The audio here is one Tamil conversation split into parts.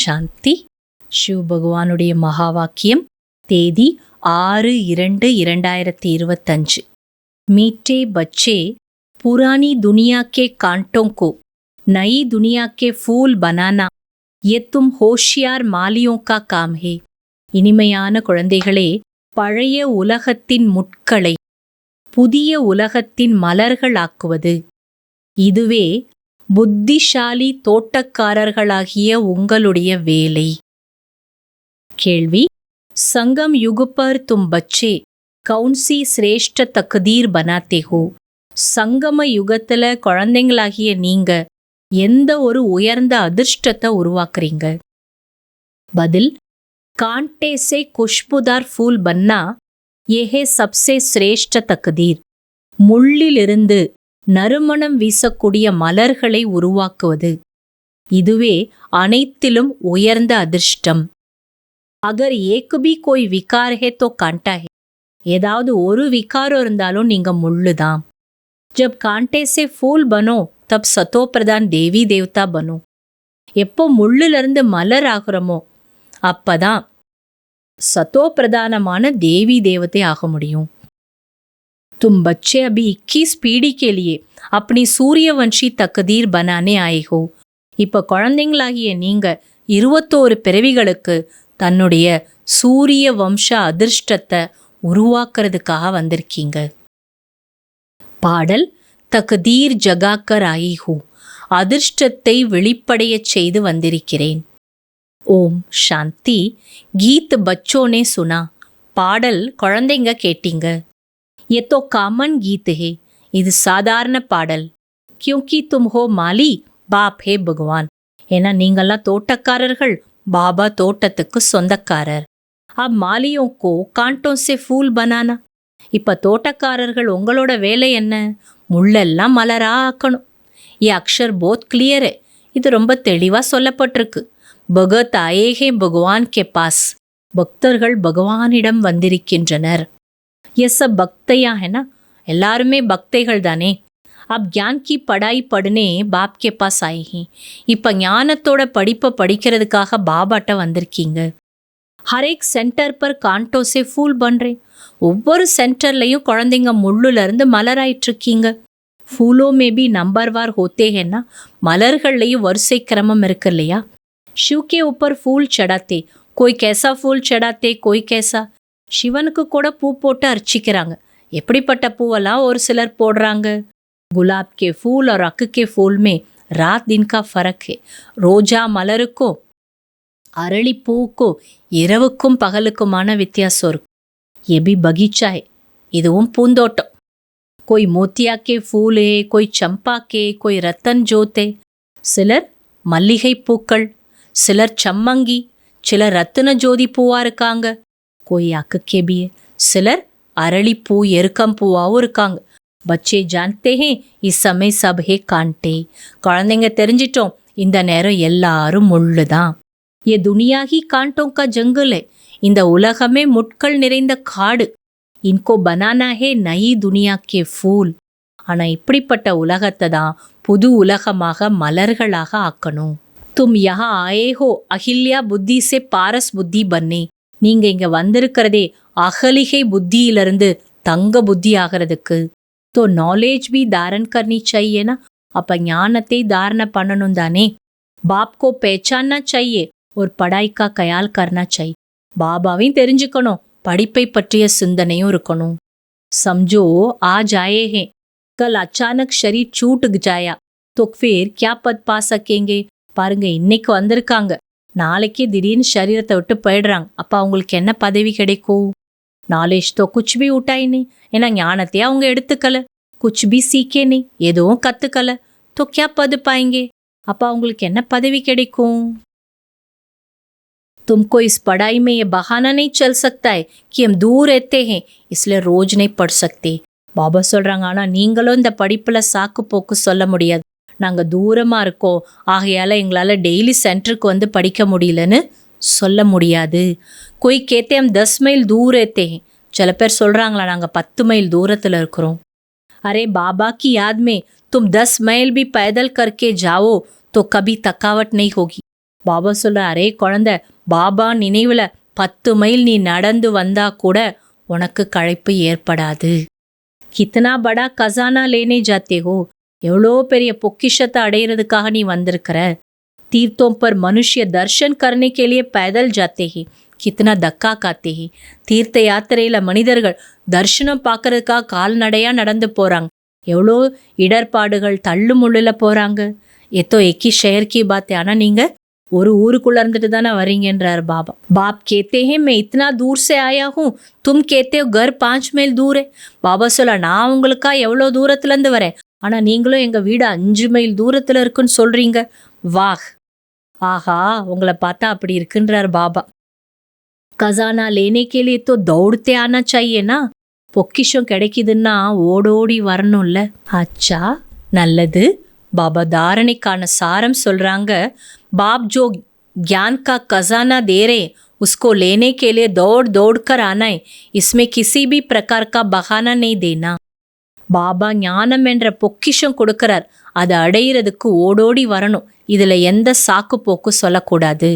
சாந்தி. சிவ பகவானுடைய மகா வாக்கியம். தேதி 6/2/2025. मीठे बच्चे पुरानी दुनिया के कांटों को नई दुनिया के फूल बनाना ये तुम होशियार मालियों का काम है. இனிமையான குழந்தைகளே, பழைய உலகத்தின் முட்களை புதிய உலகத்தின் மலர்களாக்குவது இதுவே புத்திசாலி தோட்டக்காரர்களாகிய உங்களுடைய வேலை. கேள்வி: संगम युग पर तुम बच्चे कौन सी श्रेष्ठ तकदीर बनाते हो? சங்கம யுகத்துல குழந்தைங்களாகிய நீங்க எந்த ஒரு உயர்ந்த அதிர்ஷ்டத்தை உருவாக்குறீங்க? பதில்: कांटे से खुशबूदार फूल बनना यह है सबसे श्रेष्ठ तकदीर. முள்ளிலிருந்து நறுமணம் வீசக்கூடிய மலர்களை உருவாக்குவது இதுவே அனைத்திலும் உயர்ந்த அதிர்ஷ்டம். अगर एक भी कोई विकार है तो कांटा है. ஏதாவது ஒரு விகாரம் இருந்தாலும் நீங்க முள்ளுதான். जब कांटे से फूल बनो तब सतो प्रधान देवी देवता बनो. எப்போ முள்ளிலிருந்து மலர் ஆகிறோமோ அப்பதான் சத்தோ பிரதானமான தேவி தேவதை ஆக முடியும். तुम बच्चे अभी 21 पीढ़ी के लिए अपनी सूर्यवंशी तकदीर बनाने आए हो. இப்ப குழந்தைங்களாகிய நீங்க 21 பிறவிகளுக்கு தன்னுடைய சூரிய வம்ச அதிர்ஷ்டத்தை உருவாக்குறதுக்காக வந்திருக்கீங்க. பாடல்: தக்தீர் ஜகாக்கர் ஆயி ஹூ. அதிர்ஷ்டத்தை வெளிப்படைய செய்து வந்திருக்கிறேன். ஓம் சாந்தி. கீத் பச்சோனே சுனா. பாடல் குழந்தைங்க கேட்டீங்க. ये तो कामन गीत है. இது சாதாரண பாடல். क्योंकि तुम हो माली, बाप है भगवान. ஏன்னா நீங்கள்லாம் தோட்டக்காரர்கள், பாபா தோட்டத்துக்கு சொந்தக்காரர். அப் மாலியோं को कांटों से फूल बनाना. இப்ப தோட்டக்காரர்கள் உங்களோட வேலை என்ன? முள்ளெல்லாம் மலரா ஆக்கணும். ये अक्षर बहुत क्लियर है. இது ரொம்ப தெளிவா சொல்லப்பட்டிருக்கு. भगत आए हैं भगवान के पास. பக்தர்கள் பகவானிடம் வந்திருக்கின்றனர். ये सब भक्तियाँ है ना. எல்லாருமே பக்தைகள் தானே. अब ज्ञान की पढ़ाई पढ़ने बाप के पास आए हैं. இப்ப ஞானத்தோட படிப்பை படிக்கிறதுக்காக பாபாட்ட வந்திருக்கீங்க. हर एक सेंटर पर कांटों से फूल बन रहे. ஒவ்வொரு சென்டர்லையும் குழந்தைங்க முள்ளுல இருந்து மலராயிட்டு இருக்கீங்க. फूलों में भी नंबरवार होते हैं ना. மலர்கள்லையும் வரிசை கிரமம் இருக்கு இல்லையா? शिव के ऊपर फूल चढ़ाते. कोई कैसा फूल चढ़ाते, कोई कैसा. சிவனுக்கு கூட பூ போட்டு அர்ச்சிக்கிறாங்க. எப்படிப்பட்ட பூவெல்லாம் ஒரு சிலர் போடுறாங்க. गुलाब के फूल और अक के फूल में रात दिन का फर्क है. ரோஜா மலருக்கும் அரளிப்பூவுக்கும் இரவுக்கும் பகலுக்குமான வித்தியாசம் இருக்கு. ये भी बगीचा है. இதுவும் பூந்தோட்டம். कोई मोतिया के फूल है, कोई चंपा के, कोई रतन जोत है. சிலர் மல்லிகை பூக்கள், சிலர் சம்மங்கி, சிலர் ரத்தின ஜோதி பூவா இருக்காங்க. कोई अक के भी है. சிலர் அரளிப்பூ எருக்கம்பூவாவும் இருக்காங்க. बच्चे जानते हैं इस समय सब है कांटे. குழந்தைங்க தெரிஞ்சிட்டோம், இந்த நேரம் எல்லாரும் முள்ளுதான். ये दुनिया ही कांटों का जंगल है. இந்த உலகமே முட்கள் நிறைந்த காடு. इनको बनाना है नई दुनिया के फूल. ஆனா இப்படிப்பட்ட உலகத்தை தான் புது உலகமாக மலர்களாக ஆக்கணும். तुम यहाँ आए हो अहिल्या बुद्धि से पारस बुद्धि बनने. நீங்க இங்க வந்திருக்கிறதே அகலிகை புத்தியிலிருந்து தங்க புத்தி ஆகிறதுக்கு. तो नॉलेज भी धारण करनी चाहिए ना. அப்ப ஞானத்தை தாரணை பண்ணணும் தானே. बाप को पहचानना चाहिए और पढ़ाई का ख्याल करना चाहिए. பாபாவையும் தெரிஞ்சுக்கணும், படிப்பை பற்றிய சிந்தனையும் இருக்கணும். समझो आज आए हैं, कल अचानक शरीर छूट जाया तो फिर क्या पद पा सकेंगे. பாருங்க, இன்னைக்கு வந்திருக்காங்க, நாளைக்கு திடீர்னு சரீரத்தை விட்டு போயிடுறாங்க. அப்ப அவங்களுக்கு என்ன பதவி கிடைக்கும்? நாலேஜ் तो कुछ भी उठा ही नहीं. ஏன்னா ஞானத்தையே அவங்க எடுத்துக்கல. कुछ भी सीखे नहीं, எதுவும் கத்துக்கல. तो क्या पद पाएंगे. அப்ப அவங்களுக்கு என்ன பதவி கிடைக்கும்? तुमको इस पढ़ाई में ये बहाना नहीं चल सकता है कि हम दूर रहते हैं इसलिए रोज नहीं पढ़ सकते. பாபா சொல்றாங்க, ஆனா நீங்களும் இந்த படிப்புல சாக்கு போக்கு சொல்ல முடியாது. நாங்க தூரமா இருக்கோம், ஆகையால எங்களால டெய்லி சென்டருக்கு வந்து படிக்க முடியலன்னு சொல்ல முடியாது. कोई कहते हम 10 மைல் दूर रहते हैं. சில பேர் சொல்றாங்களா நாங்க 10 மைல் தூரத்துல இருக்கிறோம். अरे बाबा की याद में तुम 10 மைல் भी पैदल करके जाओ तो कभी थकावट नहीं होगी. பாபா சொல்ல, அரே குழந்தை, பாபா நினைவுல 10 மைல் நீ நடந்து வந்தா கூட உனக்கு களைப்பு ஏற்படாது. கித்தனா படா கசானா லேனே ஜாத்தே ஹோ, எவ்வளோ பெரிய பொக்கிஷத்தை அடையிறதுக்காக நீ வந்திருக்கிற. தீர்த்தோம் பர் மனுஷ்ய தர்ஷன் கர்னே கே லியே पैदल जाते हैं, கித்தனா தக்கா காத்தே ஹி. தீர்த்த யாத்திரையில மனிதர்கள் தர்ஷனம் பார்க்கறதுக்காக கால்நடையா நடந்து போறாங்க. எவ்வளோ இடர்பாடுகள், தள்ளு முள்ளுல போறாங்க. ஏதோ எக்கி ஷேர் கி பாத். ஆனா நீங்க ஒரு ஊருக்குள்ள இருந்துட்டு தானே வரீங்கன்றார் பாபா. பாப் கேத்தே ஹே மே இத்தனா தூர் சே ஆயா ஹூ, தும் கேத்தே ஹோ கர் 5 மைல் தூர் ஹே. பாபா சொல்ல, நான் உங்களுக்கா எவ்வளோ தூரத்துல இருந்து வரேன், ஆனா நீங்களும் எங்க வீடு 5 மைல் தூரத்துல இருக்குன்னு சொல்றீங்க. வாஹ், ஆஹா, உங்களை பார்த்தா அப்படி இருக்குன்றார் பாபா. கசானா லேனே கே லியே தோ தௌடத்தே ஆனா சாஹியேனா. பொக்கிஷம் கிடைக்குதுன்னா ஓடோடி வரணும்ல. அச்சா, நல்லது. பாபா தாரணைக்கான சாரம் சொல்றாங்க. बाप जो ज्ञान का खजाना दे रहे उसको लेने के लिए दौड़ दौड़ कर आना है, इसमें किसी भी प्रकार का बहाना नहीं देना. பாபா ஞானம் என்ற பொக்கிஷம் கொடுக்கிறார், அதை அடையிறதுக்கு ஓடோடி வரணும். இதுல எந்த சாக்கு போக்கு சொல்லக்கூடாது.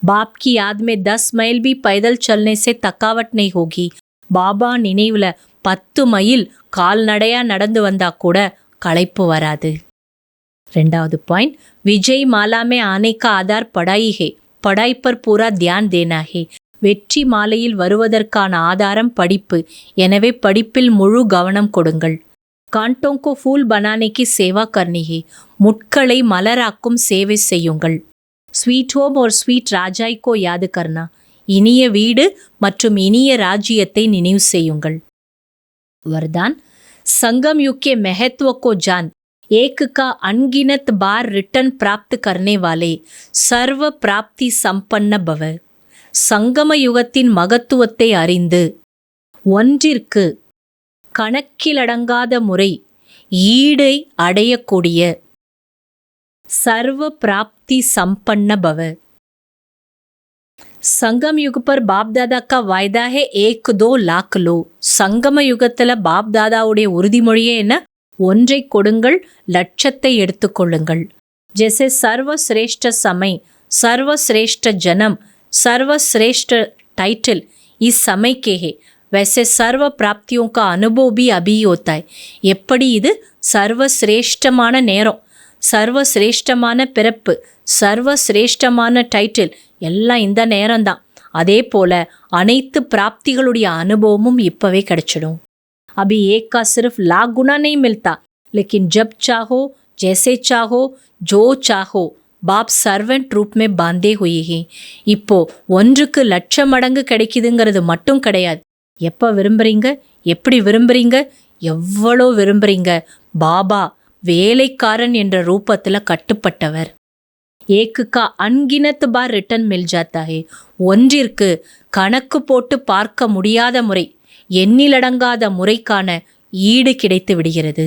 बाप की याद में 10 மைல் भी पैदल चलने से थकावट नहीं होगी. பாபா நினைவுல 10 மைல் கால்நடையா நடந்து வந்தா கூட களைப்பு வராது. 2வது பாயிண்ட், விஜய் மாலா में आने का आधार पढ़ाई है, पढ़ाई पर पूरा ध्यान देना है. வெற்றி மாலையில் வருவதற்கான ஆதாரம் படிப்பு, எனவே படிப்பில் முழு கவனம் கொடுங்கள். कांटों को फूल बनाने की सेवा करनी है, முட்களை மலராக்கும் சேவை செய்யுங்கள். ஸ்வீட் ஹோம் और ஸ்வீட் ராஜாய் को याद करना, இனிய வீடு மற்றும் இனிய ராஜ்யத்தை நினைவு செய்யுங்கள். वरदान, संगम युग के महत्व को जान, एक का अनगिनत बार रिटर्न प्राप्त करने वाले सर्व प्राप्ति संपन्न भव. சங்கம யுகத்தின் மகத்துவத்தை அறிந்து ஒன்றிற்கு கணக்கிலடங்காத முறை ஈடை அடையக்கூடிய சர்வ பிராப்தி சம்பன்ன பவ. संगम युग पर बाप दादा का वायदा है 1-2 लाख लो. சங்கம யுகத்துல பாப் தாதாவுடைய உறுதிமொழியே என்ன? ஒன்றை கொடுங்கள், லட்சத்தை எடுத்துக்கொள்ளுங்கள். जैसे सर्वश्रेष्ठ समय, सर्वश्रेष्ठ जन्म, सर्वश्रेष्ठ टाइटल इस समय के है, वैसे सर्व प्राप्तियों का अनुभव भी अभी होता है. எப்படி இது சர்வசிரேஷ்டமான நேரம், சர்வசிரேஷ்டமான பிறப்பு, சர்வசிரேஷ்டமான டைட்டில் எல்லாம் இந்த நேரம்தான். அதே போல அனைத்து பிராப்திகளுடைய அனுபவமும் இப்பவே கிடைச்சிடும். अभी एक का सिर्फ लाख गुना नहीं मिलता, लेकिन जब चाहो, जैसे चाहो, जो चाहो, பாப் சர்வெண்ட் ரூப் மே பாந்தே हुए हैं. இப்போ 1க்கு லட்சம் மடங்கு கிடைக்குதுங்கிறது மட்டும் கிடையாது. எப்போ விரும்புறீங்க, எப்படி விரும்புறீங்க, எவ்வளோ விரும்புறீங்க, பாபா வேலைக்காரன் என்ற ரூபத்துல கட்டுப்பட்டவர். ஏக்குக்கா அன்கினத் பார் ரிட்டர்ன் மில் ஜாத்தா ஹே, ஒன்றிற்கு கணக்கு போட்டு பார்க்க முடியாத முறை, எண்ணிலடங்காத முறைக்கான ஈடு கிடைத்து விடுகிறது.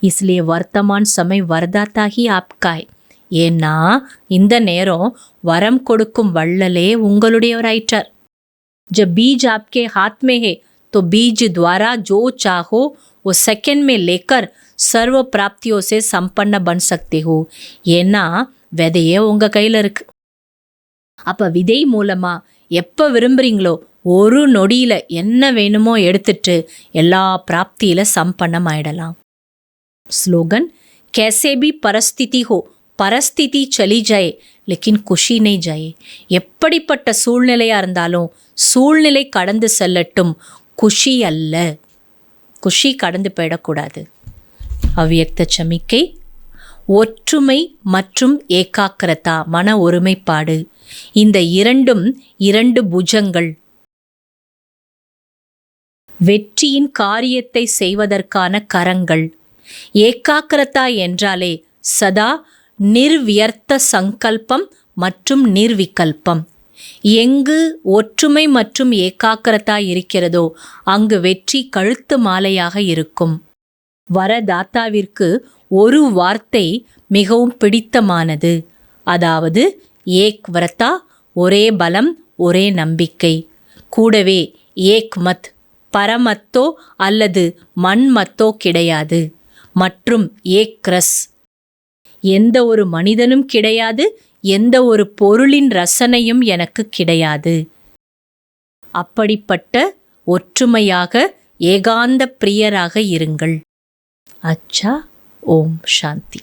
इसलिए वर्तमान समय वरदाता ही आपका है. ஏன்னா இந்த நேரம் வரம் கொடுக்கும் வள்ளலே உங்களுடையவராயிட்டார். जब बीज आपके हाथ में है तो बीज द्वारा जो चाहो वो सेकंड में लेकर सर्व प्राप्तियों से संपन्न बन सकते हो. ஏன்னா விதையே உங்க கையில இருக்கு. அப்ப விதை மூலமா எப்ப விரும்புறீங்களோ ஒரு நொடியில என்ன வேணுமோ எடுத்துட்டு எல்லா பிராப்தியில சம்பன்னம் ஆயிடலாம். ஸ்லோகன், कैसे भी परिस्थिति हो, பரஸ்திதி சலி ஜாயே லேக்கின் குஷி நெய் ஜாயே. எப்படிப்பட்ட சூழ்நிலையா இருந்தாலும் சூழ்நிலை கடந்து செல்லட்டும், குஷி அல்ல, குஷி கடந்து போயிடக்கூடாது. அவ்வியக்த சமிக்கை, ஒற்றுமை மற்றும் ஏகாக்கிரதா மன ஒருமைப்பாடு, இந்த இரண்டும் 2 புஜங்கள். வெற்றியின் காரியத்தை செய்வதற்கான கரங்கள். ஏகாக்கிரதா என்றாலே சதா நிர்வியர்த்த சங்கல்பம் மற்றும் நிர்விகல்பம். எங்கு ஒற்றுமை மற்றும் ஏகாக்கிரதா இருக்கிறதோ அங்கு வெற்றி கழுத்து மாலையாக இருக்கும். வரதாத்தாவிற்கு ஒரு வார்த்தை மிகவும் பிடித்தமானது, அதாவது ஏக் வரதா, ஒரே பலம், ஒரே நம்பிக்கை. கூடவே ஏக் மத், பரமத்தோ அல்லது மண்மத்தோ கிடையாது, மற்றும் ஏக் ரஸ், எந்த ஒரு மனிதனும் கிடையாது, எந்த ஒரு பொருளின் ரசனையும் எனக்கு கிடையாது. அப்படிப்பட்ட ஒற்றுமையாக ஏகாந்த பிரியராக இருங்கள். அச்சா. ஓம் சாந்தி.